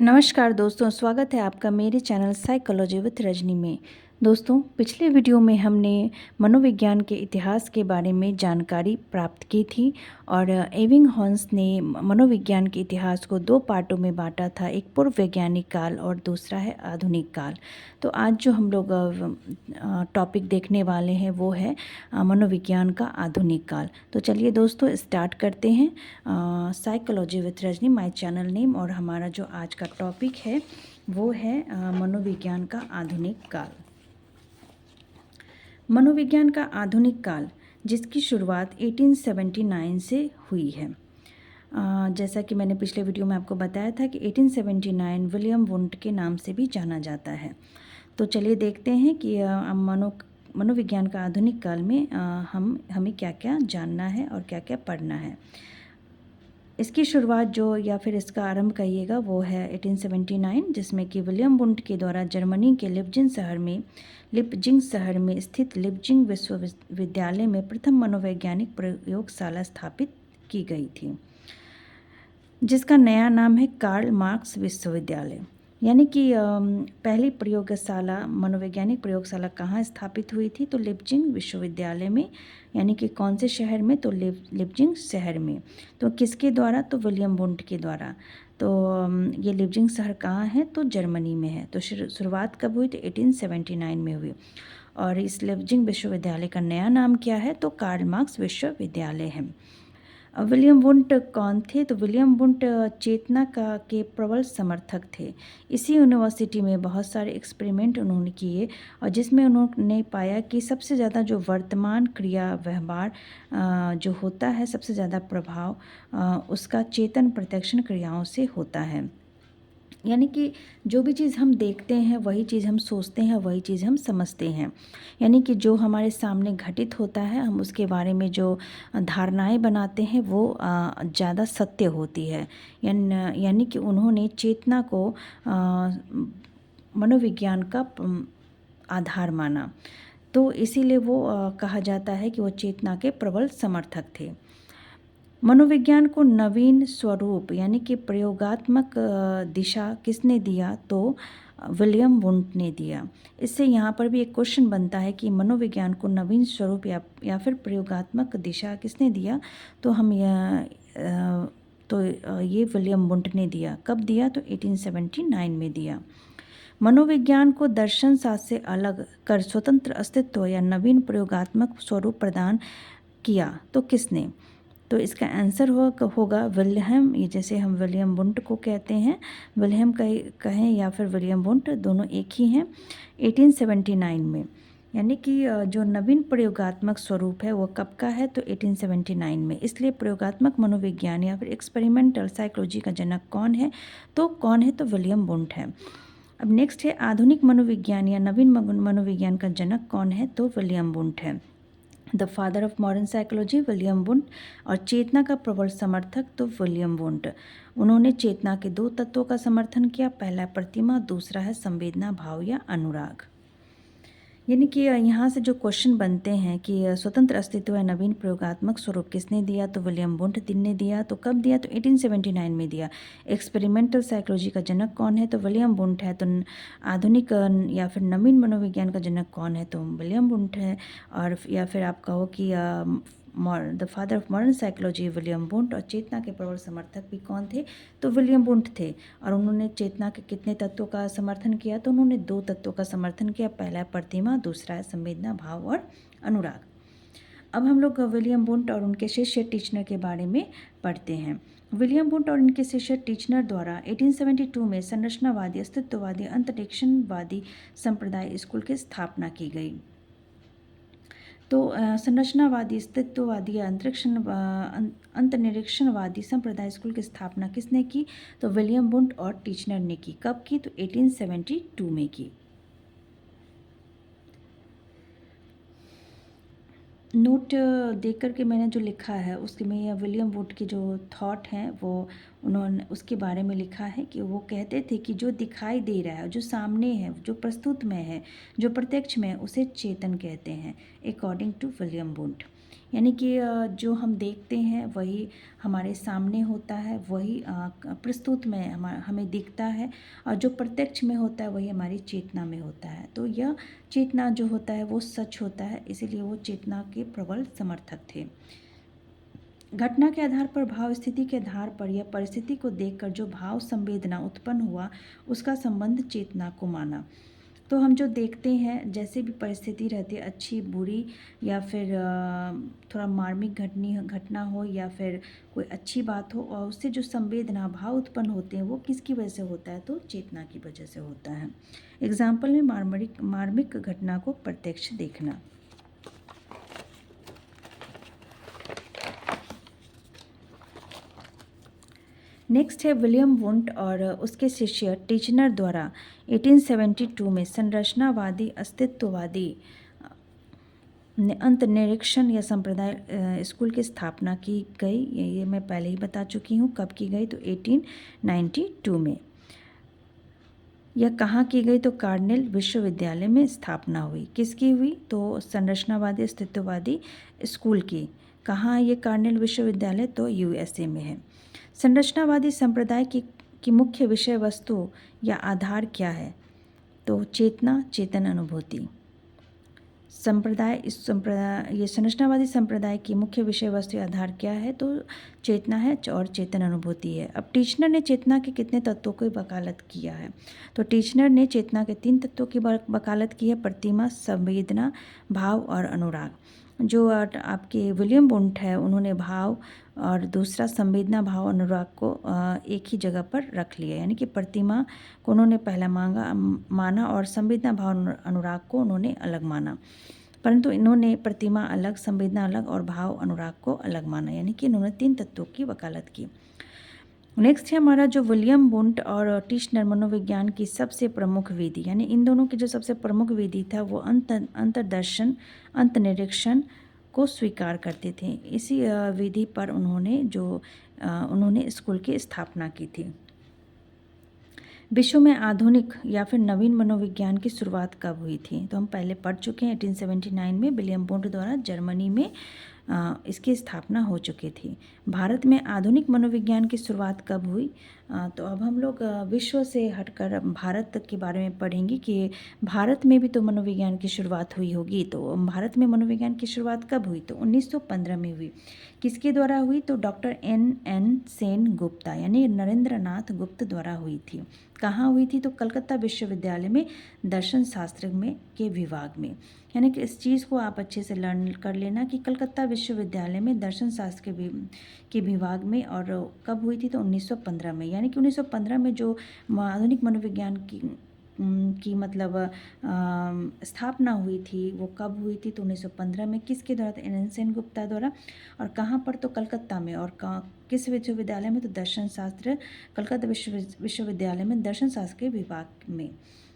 नमस्कार दोस्तों, स्वागत है आपका मेरे चैनल साइकोलॉजी विथ रजनी में। दोस्तों, पिछले वीडियो में हमने मनोविज्ञान के इतिहास के बारे में जानकारी प्राप्त की थी और एबिंगहॉस ने मनोविज्ञान के इतिहास को दो पार्टों में बांटा था, एक पूर्व वैज्ञानिक काल और दूसरा है आधुनिक काल। तो आज जो हम लोग टॉपिक देखने वाले हैं वो है मनोविज्ञान का आधुनिक काल। तो चलिए दोस्तों स्टार्ट करते हैं। Psychology with Rajni my channel name, और हमारा जो आज का टॉपिक है वो है मनोविज्ञान का आधुनिक काल। मनोविज्ञान का आधुनिक काल, जिसकी शुरुआत 1879 से हुई है। जैसा कि मैंने पिछले वीडियो में आपको बताया था कि 1879 विलियम वुंट के नाम से भी जाना जाता है। तो चलिए देखते हैं कि मनोविज्ञान का आधुनिक काल में हमें क्या क्या जानना है और क्या क्या पढ़ना है। इसकी शुरुआत जो या फिर इसका आरंभ कहिएगा वो है 1879, जिसमें कि विलियम वुंट के द्वारा जर्मनी के लिप्जिंग शहर में स्थित लिप्जिंग विश्वविद्यालय में प्रथम मनोवैज्ञानिक प्रयोगशाला स्थापित की गई थी, जिसका नया नाम है कार्ल मार्क्स विश्वविद्यालय। यानी कि पहली प्रयोगशाला, मनोवैज्ञानिक प्रयोगशाला कहाँ स्थापित हुई थी? तो लिप्जिंग विश्वविद्यालय में। यानी कि कौन से शहर में? तो लिप्जिंग शहर में। तो किसके द्वारा? तो विलियम वुंट के द्वारा। तो ये लिप्जिंग शहर कहाँ है? तो जर्मनी में है। तो शुरुआत कब हुई? तो 1879 में हुई। और इस लिप्जिंग विश्वविद्यालय का नया नाम क्या है? तो कार्ल मार्क्स विश्वविद्यालय है। विलियम वुंट कौन थे? तो विलियम वुंट चेतना के प्रबल समर्थक थे। इसी यूनिवर्सिटी में बहुत सारे एक्सपेरिमेंट उन्होंने किए, और जिसमें उन्होंने पाया कि सबसे ज़्यादा जो वर्तमान क्रिया व्यवहार जो होता है, सबसे ज़्यादा प्रभाव उसका चेतन प्रत्यक्षण क्रियाओं से होता है। यानी कि जो भी चीज़ हम देखते हैं वही चीज़ हम सोचते हैं, वही चीज़ हम समझते हैं। यानी कि जो हमारे सामने घटित होता है, हम उसके बारे में जो धारणाएं बनाते हैं वो ज़्यादा सत्य होती है। यानी कि उन्होंने चेतना को मनोविज्ञान का आधार माना। तो इसीलिए वो कहा जाता है कि वो चेतना के प्रबल समर्थक थे। मनोविज्ञान को नवीन स्वरूप यानी कि प्रयोगात्मक दिशा किसने दिया? तो विलियम वुंट ने दिया। इससे यहाँ पर भी एक क्वेश्चन बनता है कि मनोविज्ञान को नवीन स्वरूप या फिर प्रयोगात्मक दिशा किसने दिया? तो ये विलियम वुंट ने दिया। कब दिया? तो 1879 में दिया। मनोविज्ञान को दर्शन शास्त्र से अलग कर स्वतंत्र अस्तित्व या नवीन प्रयोगात्मक स्वरूप प्रदान किया तो किसने? तो इसका आंसर होगा विल्हेम। ये जैसे हम विलियम वुंट को कहते हैं, विल्हेम कहें या फिर विलियम वुंट, दोनों एक ही हैं। 1879 में। यानी कि जो नवीन प्रयोगात्मक स्वरूप है वो कब का है? तो 1879 में। इसलिए प्रयोगात्मक मनोविज्ञान या फिर एक्सपेरिमेंटल साइकोलॉजी का जनक कौन है? तो विलियम वुंट है। अब नेक्स्ट है आधुनिक मनोविज्ञान या नवीन मनोविज्ञान का जनक कौन है? तो विलियम वुंट है। The father of modern psychology William Wundt. और चेतना का प्रबल समर्थक तो विलियम वुंट। उन्होंने चेतना के दो तत्वों का समर्थन किया, पहला प्रतिमा, दूसरा है संवेदना, भाव या अनुराग। यानी कि यहाँ से जो क्वेश्चन बनते हैं कि स्वतंत्र अस्तित्व या नवीन प्रयोगात्मक स्वरूप किसने दिया? तो विलियम वुंट ने दिया। तो कब दिया? तो 1879 में दिया। एक्सपेरिमेंटल साइकोलॉजी का जनक कौन है? तो विलियम वुंट है। तो आधुनिक या फिर नवीन मनोविज्ञान का जनक कौन है? तो विलियम वुंट है। और या फिर आप कहो कि the father of modern psychology William Wundt. और चेतना के प्रबल समर्थक भी कौन थे? तो विलियम वुंट थे। और उन्होंने चेतना के कितने तत्वों का समर्थन किया? तो उन्होंने दो तत्वों का समर्थन किया, पहला है प्रतिमा, दूसरा है संवेदना, भाव और अनुराग। अब हम लोग विलियम वुंट और उनके शिष्य टीचनर के बारे में पढ़ते हैं। विलियम वुंट और उनके शिष्य टीचनर द्वारा 1872 में संरचनावादी, अस्तित्ववादी, अंतरिक्षणवादी संप्रदाय स्कूल की स्थापना की गई। तो संरचनावादी, अस्तित्ववादी या अंतरिक्षणवादी संप्रदाय स्कूल की स्थापना किसने की? तो विलियम वुंट और टीचनर ने की। कब की? तो 1872 में की। नोट देख कर के मैंने जो लिखा है उसके में यह विलियम वुड की जो थॉट हैं वो उन्होंने उसके बारे में लिखा है कि वो कहते थे कि जो दिखाई दे रहा है, जो सामने है, जो प्रस्तुत में है, जो प्रत्यक्ष में है, उसे चेतन कहते हैं, अकॉर्डिंग टू विलियम वुड। यानी कि जो हम देखते हैं वही हमारे सामने होता है, वही प्रस्तुत में हमें दिखता है, और जो प्रत्यक्ष में होता है वही हमारी चेतना में होता है। तो यह चेतना जो होता है वो सच होता है, इसीलिए वो चेतना के प्रबल समर्थक थे। घटना के आधार पर, भाव स्थिति के आधार पर या परिस्थिति को देखकर जो भाव संवेदना उत्पन्न हुआ उसका संबंध चेतना को माना। तो हम जो देखते हैं, जैसे भी परिस्थिति रहती है, अच्छी बुरी या फिर थोड़ा मार्मिक घटना हो या फिर कोई अच्छी बात हो, और उससे जो संवेदना भाव उत्पन्न होते हैं वो किसकी वजह से होता है, तो चेतना की वजह से होता है। एग्जाम्पल में मार्मिक घटना को प्रत्यक्ष देखना। नेक्स्ट है विलियम वुंट और उसके शिष्य टीचनर द्वारा 1872 में संरचनावादी अस्तित्ववादी अंतर्निरीक्षण या संप्रदाय स्कूल की स्थापना की गई। ये मैं पहले ही बता चुकी हूँ कब की गई, तो 1892 में। यह कहाँ की गई, तो कार्नेल विश्वविद्यालय में स्थापना हुई। किसकी हुई, तो संरचनावादी अस्तित्ववादी स्कूल की। कहाँ है ये कार्नेल विश्वविद्यालय, तो USA में है। संरचनावादी संप्रदाय की मुख्य विषय वस्तु या आधार क्या है, तो चेतना, चेतन अनुभूति। ये संरचनावादी संप्रदाय की मुख्य विषय वस्तु या आधार क्या है, तो चेतना है और चेतन अनुभूति है। अब टीचनर ने चेतना के कितने तत्वों की वकालत किया है, तो टीचनर ने चेतना के 3 तत्वों की वकालत की है: प्रतिमा, संवेदना, भाव और अनुराग। जो आपके विलियम वुंट है, उन्होंने भाव और दूसरा संवेदना, भाव, अनुराग को एक ही जगह पर रख लिया, यानी कि प्रतिमा को उन्होंने पहला माना और संवेदना, भाव, अनुराग को उन्होंने अलग माना। परंतु इन्होंने प्रतिमा अलग, संवेदना अलग और भाव, अनुराग को अलग माना, यानी कि इन्होंने 3 तत्वों की वकालत की। नेक्स्ट है हमारा जो विलियम वुंट और टीचनर मनोविज्ञान की सबसे प्रमुख विधि, यानी इन दोनों की जो सबसे प्रमुख विधि था वो अंतर्दर्शन, अंतर्निरीक्षण को स्वीकार करते थे। इसी विधि पर उन्होंने स्कूल की स्थापना की थी। विश्व में आधुनिक या फिर नवीन मनोविज्ञान की शुरुआत कब हुई थी, तो हम पहले पढ़ चुके हैं। 1879 में विलियम वुंट द्वारा जर्मनी में इसकी स्थापना हो चुकी थी। भारत में आधुनिक मनोविज्ञान की शुरुआत कब हुई, तो अब हम लोग विश्व से हटकर भारत के बारे में पढ़ेंगे कि भारत में भी तो मनोविज्ञान की शुरुआत हुई होगी। तो भारत में मनोविज्ञान की शुरुआत कब हुई, तो 1915 में हुई। किसके द्वारा हुई, तो डॉक्टर N सेन गुप्ता यानी नरेंद्र नाथ गुप्त द्वारा हुई थी। कहाँ हुई थी, तो कलकत्ता विश्वविद्यालय में दर्शन शास्त्र के विभाग में। यानी कि इस चीज़ को आप अच्छे से लर्न कर लेना कि कलकत्ता विश्वविद्यालय में दर्शन शास्त्र के विभाग में, और कब हुई थी, तो 1915 में। यानी कि 1915 में जो आधुनिक मनोविज्ञान की मतलब स्थापना हुई थी वो कब हुई थी, तो 1915 में। किसके द्वारा, तो N सेन गुप्ता द्वारा। और कहाँ पर, तो कलकत्ता में। और किस विश्वविद्यालय में, तो दर्शन शास्त्र, कलकत्ता विश्वविद्यालय में दर्शन शास्त्र के विभाग में।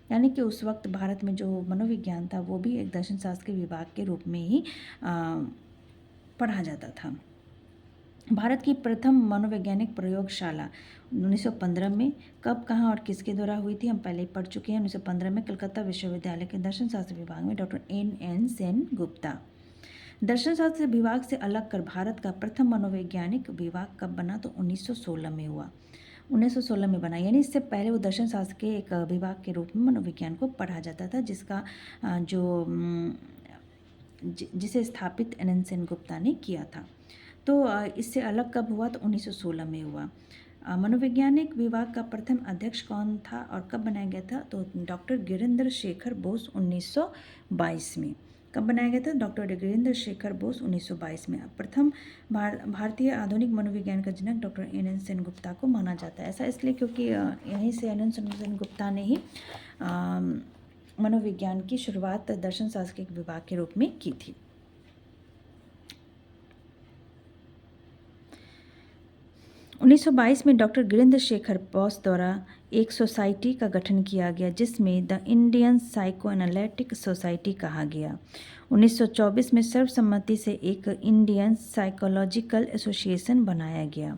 यानी कि उस वक्त भारत में जो मनोविज्ञान था वो भी एक दर्शन शास्त्र के विभाग के रूप में ही पढ़ा जाता था। भारत की प्रथम मनोवैज्ञानिक प्रयोगशाला 1915 में कब, कहाँ और किसके द्वारा हुई थी, हम पहले ही पढ़ चुके हैं। 1915 में कलकत्ता विश्वविद्यालय के दर्शन शास्त्र विभाग में डॉक्टर N सेन गुप्ता। दर्शन शास्त्र विभाग से अलग कर भारत का प्रथम मनोवैज्ञानिक विभाग कब बना, तो 1916 में हुआ। 1916 में बना, यानी इससे पहले वो दर्शन शास्त्र के एक विभाग के रूप में मनोविज्ञान को पढ़ा जाता था, जिसे स्थापित N सेन गुप्ता ने किया था। तो इससे अलग कब हुआ, तो 1916 में हुआ। मनोवैज्ञानिक विभाग का प्रथम अध्यक्ष कौन था और कब बनाया गया था, तो डॉक्टर गिरिंद्र शेखर बोस 1922 में। कब बनाया गया था, डॉक्टर गिरिंद्र शेखर बोस 1922 में। प्रथम भारतीय आधुनिक मनोविज्ञान का जनक डॉक्टर N सेन गुप्ता को माना जाता है। ऐसा इसलिए क्योंकि यहीं से N सेन गुप्ता ने ही मनोविज्ञान की शुरुआत दर्शन शास्त्र के विभाग के रूप में की थी। उन्नीस में डॉक्टर गिरिंद्र शेखर बोस द्वारा एक सोसाइटी का गठन किया गया जिसमें the Indian psycho analytic society कहा गया। 1924 में सर्वसम्मति से एक इंडियन साइकोलॉजिकल एसोसिएशन बनाया गया।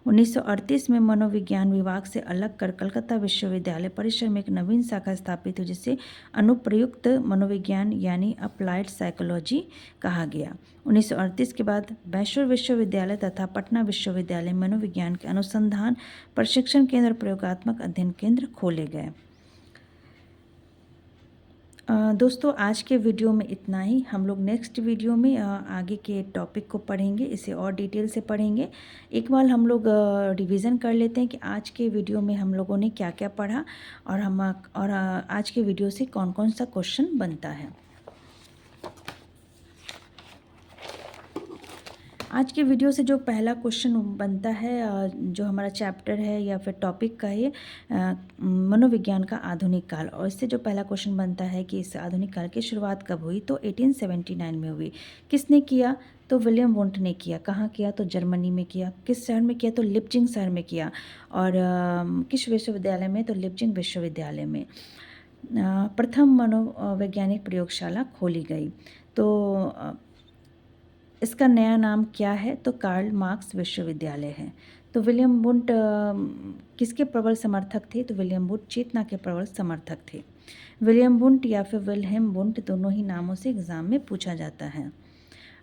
1938 में मनोविज्ञान विभाग से अलग कर कलकत्ता विश्वविद्यालय परिसर में एक नवीन शाखा स्थापित हुई जिसे अनुप्रयुक्त मनोविज्ञान यानी अप्लाइड साइकोलॉजी कहा गया। 1938 के बाद मैसूर विश्वविद्यालय तथा पटना विश्वविद्यालय मनोविज्ञान के अनुसंधान, प्रशिक्षण केंद्र और प्रयोगात्मक अध्ययन केंद्र खोले गए। दोस्तों, आज के वीडियो में इतना ही। हम लोग नेक्स्ट वीडियो में आगे के टॉपिक को पढ़ेंगे, इसे और डिटेल से पढ़ेंगे। एक बार हम लोग रिवीजन कर लेते हैं कि आज के वीडियो में हम लोगों ने क्या क्या पढ़ा और आज के वीडियो से कौन कौन सा क्वेश्चन बनता है। आज के वीडियो से जो पहला क्वेश्चन बनता है, जो हमारा चैप्टर है या फिर टॉपिक का है मनोविज्ञान का आधुनिक काल, और इससे जो पहला क्वेश्चन बनता है कि इस आधुनिक काल की शुरुआत कब हुई, तो 1879 में हुई। किसने किया? तो विलियम वुंट ने किया। कहाँ किया? तो जर्मनी में किया। किस शहर में किया? तो लिप्जिंग शहर में किया। और किस विश्वविद्यालय में? तो लिप्जिंग विश्वविद्यालय में प्रथम मनोवैज्ञानिक प्रयोगशाला खोली गई। तो इसका नया नाम क्या है? तो कार्ल मार्क्स विश्वविद्यालय है। तो विलियम वुंट किसके प्रबल समर्थक थे? तो विलियम वुंट चेतना के प्रबल समर्थक थे। विलियम वुंट या फिर विल्हेम वुंट दोनों ही नामों से एग्जाम में पूछा जाता है।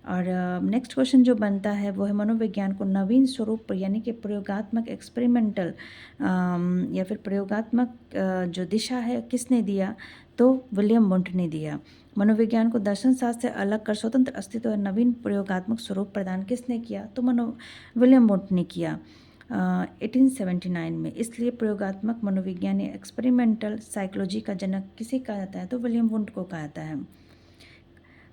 और नेक्स्ट क्वेश्चन जो बनता है वो है मनोविज्ञान को नवीन स्वरूप यानी कि प्रयोगात्मक एक्सपेरिमेंटल या फिर प्रयोगात्मक जो दिशा है किसने दिया? तो विलियम वुंट ने दिया। मनोविज्ञान को दर्शन शास्त्र से अलग कर स्वतंत्र अस्तित्व और नवीन प्रयोगात्मक स्वरूप प्रदान किसने किया? तो विलियम वुंट ने किया 1879 में। इसलिए प्रयोगात्मक मनोविज्ञान या एक्सपेरिमेंटल साइकोलॉजी का जनक किसे कहा जाता है? तो विलियम वुंट को कहा जाता है।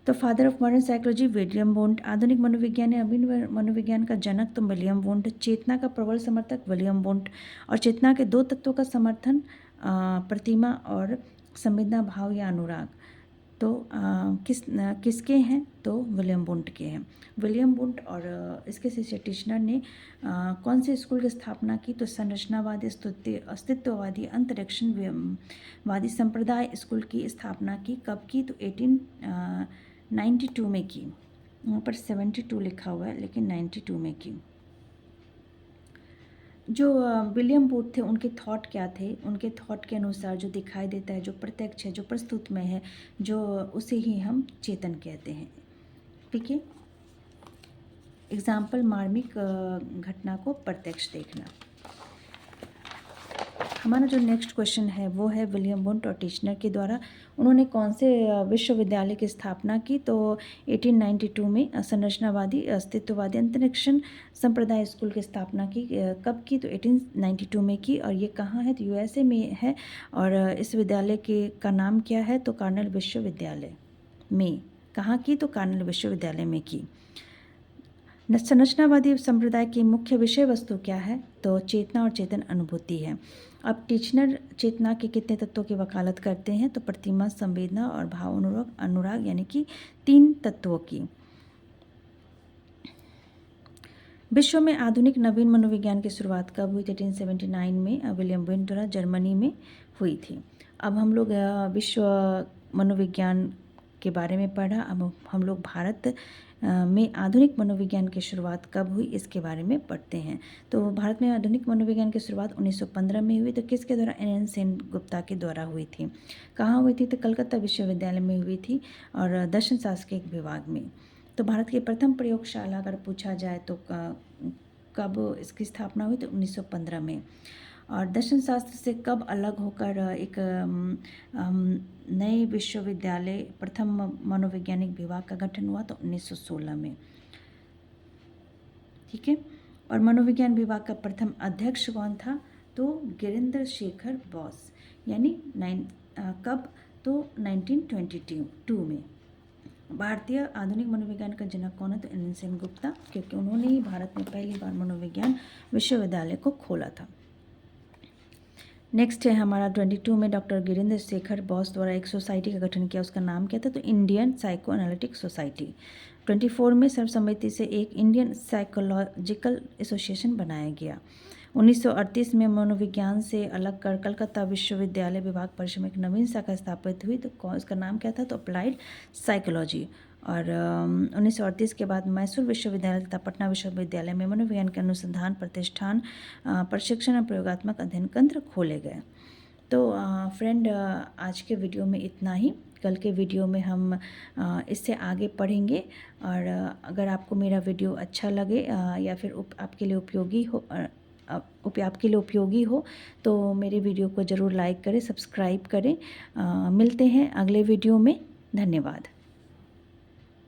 तो father of modern psychology William Wundt. आधुनिक मनोविज्ञान या नवीन मनोविज्ञान का जनक तो विलियम वुंट। चेतना का प्रबल समर्थक विलियम वुंट। और चेतना के दो तत्वों का समर्थन प्रतिमा और संवेदना भाव या अनुराग तो किसके हैं? तो विलियम वुंट के हैं। विलियम वुंट और इसके शिष्य टिश्नर ने कौन से स्कूल की स्थापना की? तो संरचनावादी अस्तित्ववादी अंतरिक्षवादी संप्रदाय स्कूल की स्थापना की। कब की? तो 1892 में की। वहाँ पर 72 लिखा हुआ है लेकिन 92 में की। जो विलियम वुंट थे उनके थॉट क्या थे? उनके थॉट के अनुसार जो दिखाई देता है, जो प्रत्यक्ष है, जो प्रस्तुत में है, जो उसे ही हम चेतन कहते हैं। ठीक है। एग्जाम्पल मार्मिक घटना को प्रत्यक्ष देखना। हमारा जो नेक्स्ट क्वेश्चन है वो है विलियम वुंट और टिश्नर के द्वारा उन्होंने कौन से विश्वविद्यालय की स्थापना की? तो 1892 में संरचनावादी अस्तित्ववादी अंतरिक्षण संप्रदाय स्कूल की स्थापना की। कब की? तो 1892 में की। और ये कहाँ है? तो यूएसए में है। और इस विद्यालय का नाम क्या है? तो कार्नेल विश्वविद्यालय में। कहाँ की? तो कार्नेल विश्वविद्यालय में की। संरचनावादी संप्रदाय की मुख्य विषय वस्तु क्या है? तो चेतना और चेतन अनुभूति है। अब टिश्नर चेतना के कितने तत्वों की वकालत करते हैं? तो प्रतिमा, संवेदना और भाव अनुराग यानी कि 3 तत्वों की। विश्व में आधुनिक नवीन मनोविज्ञान की शुरुआत कब हुई? 1879 में विलियम वुंट द्वारा जर्मनी में हुई थी। अब हम लोग विश्व मनोविज्ञान के बारे में पढ़ा। अब हम लोग भारत में आधुनिक मनोविज्ञान की शुरुआत कब हुई इसके बारे में पढ़ते हैं। तो भारत में आधुनिक मनोविज्ञान की शुरुआत 1915 में हुई। तो किसके द्वारा? NN सेनगुप्ता के द्वारा हुई थी। कहाँ हुई थी? तो कलकत्ता विश्वविद्यालय में हुई थी और दर्शन शास्त्र के एक विभाग में। तो भारत की प्रथम प्रयोगशाला अगर पूछा जाए तो कब इसकी स्थापना हुई? तो 1915 में। और दर्शन शास्त्र से कब अलग होकर एक नए विश्वविद्यालय प्रथम मनोवैज्ञानिक विभाग का गठन हुआ? तो 1916 में। ठीक है। और मनोविज्ञान विभाग का प्रथम अध्यक्ष कौन था? तो गिरिंद्र शेखर बोस। यानी कब? तो 1922 में। भारतीय आधुनिक मनोविज्ञान का जनक कौन है? तो NN सेनगुप्ता, क्योंकि उन्होंने ही भारत में पहली बार मनोविज्ञान विश्वविद्यालय को खोला था। नेक्स्ट है हमारा 22 में डॉक्टर गिरिंद्र शेखर बोस द्वारा एक सोसाइटी का गठन किया। उसका नाम क्या था? तो इंडियन साइको एनालिटिक सोसाइटी। 24 में सर्वसम्मति से एक इंडियन साइकोलॉजिकल एसोसिएशन बनाया गया। 1938 में मनोविज्ञान से अलग कर कलकत्ता विश्वविद्यालय विभाग परिसर में एक नवीन शाखा स्थापित हुई। तो उसका नाम क्या था? तो अप्लाइड साइकोलॉजी। और 1938 के बाद मैसूर विश्वविद्यालय तथा पटना विश्वविद्यालय में मनोविज्ञान के अनुसंधान प्रतिष्ठान, प्रशिक्षण और प्रयोगात्मक अध्ययन केंद्र खोले गए। तो फ्रेंड, आज के वीडियो में इतना ही। कल के वीडियो में हम इससे आगे पढ़ेंगे। और अगर आपको मेरा वीडियो अच्छा लगे या फिर आपके लिए उपयोगी हो तो मेरे वीडियो को ज़रूर लाइक करें, सब्सक्राइब करें। मिलते हैं अगले वीडियो में। धन्यवाद।